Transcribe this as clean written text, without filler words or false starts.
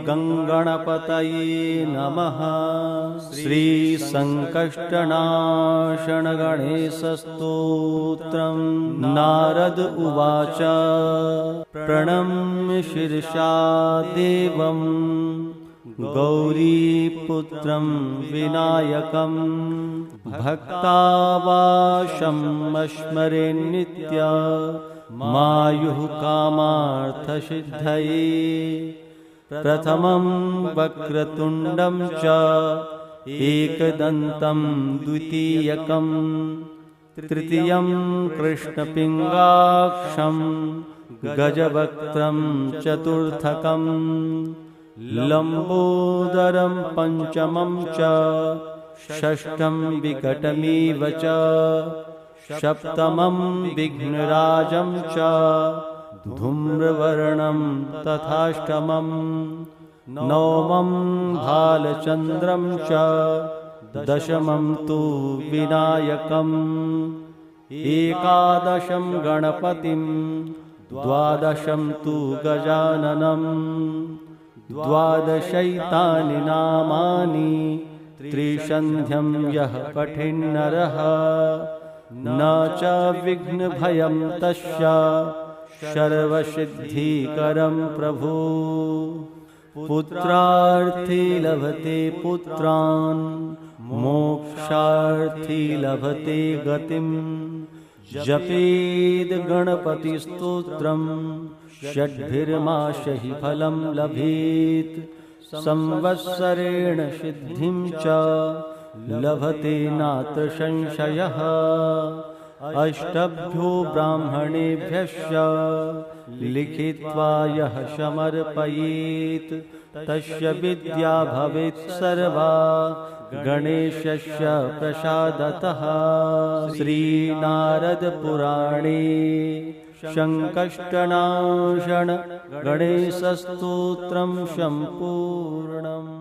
गङ्गणपतये नमः। श्रीसङ्कष्टनाशन गणेशस्तोत्रम्। नारद उवाच प्रणम्य शिरसा देवम् गौरीपुत्रं विनायकं भक्तावाशमस्मरे नित्य मायुः कामार्थसिद्धये। प्रथमं वक्रतुण्डं च एकदन्तं द्वितीयकं तृतीयं कृष्णपिङ्गाक्षं गजवक्त्रं चतुर्थकं लम्बोदरं पञ्चमं च षष्ठं विकटमिव च सप्तमं विघ्नराजं च धूम्रवर्णं तथाष्टमं नवमं भालचन्द्रं च दशमं तु विनायकम् एकादशं गणपतिं द्वादशं तु गजाननम् द्वादशैतानि नामानि त्रिसन्ध्यं यः पठेन्नरः न च विघ्नभयं तस्य सर्वसिद्धिकरं प्रभु। पुत्रार्थी लभते पुत्रान् मोक्षार्थी लभते गतिम् जपेद गणपतिस्तोत्रम् षड्भिर्मासैः फलं लभेत् संवत्सरेण सिद्धिं च लभते नात्र संशयः। अष्टभ्यो ब्राह्मणेभ्यश्च लिखित्वा यः समर्पयेत् तस्य विद्या भवेत् सर्वा गणेशस्य प्रसादतः। श्रीनारदपुराणे संकष्टनाशन गणेशस्तोत्रं सम्पूर्णम्।